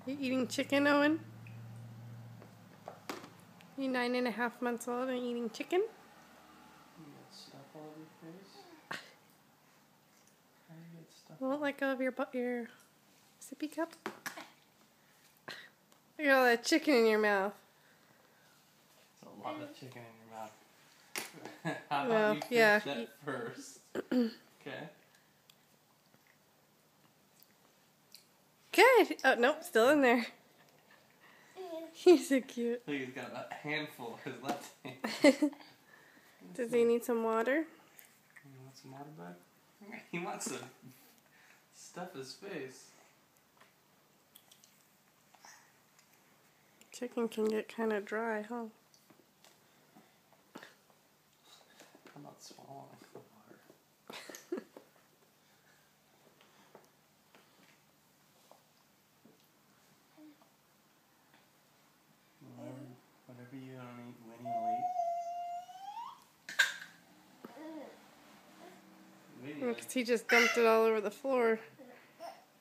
You eating chicken, Owen? You 9.5 months old and eating chicken? You got stuff all over your face? How do you get stuff? Won't let go of your sippy cup? Look at all that chicken in your mouth. That's a lot of chicken in your mouth. How Well, about you yeah. finish that first? Okay. Good. Oh, nope, still in there. He's so cute. Look, he's got a handful of his left hand. Does he need some water? You want some water back? He wants to stuff his face. Chicken can get kind of dry, huh? How about swallowing the water? Whatever you don't eat, Winnie will eat. Winnie, Because he just dumped it all over the floor.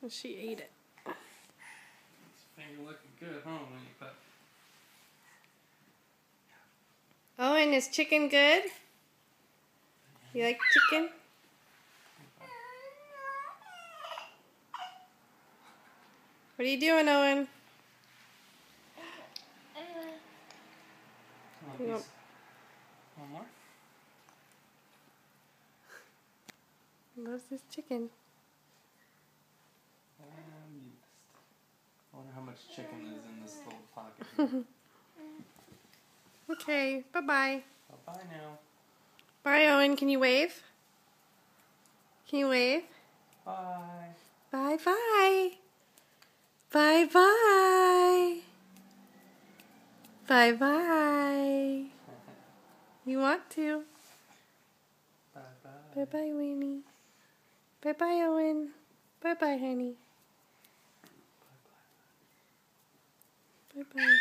And she ate it. his finger looking good, huh, Winnie? But Owen, is chicken good? You like chicken? What are you doing, Owen? Nope. One more. Loves his chicken. You missed. I wonder how much chicken is in this little pocket here. Okay, bye-bye. Bye now. Bye, Owen. Can you wave? Can you wave? Bye. Bye-bye. Bye-bye. Bye-bye. You want to? Bye-bye. Bye-bye, Winnie. Bye-bye, Owen. Bye-bye, honey. Bye-bye. Bye-bye.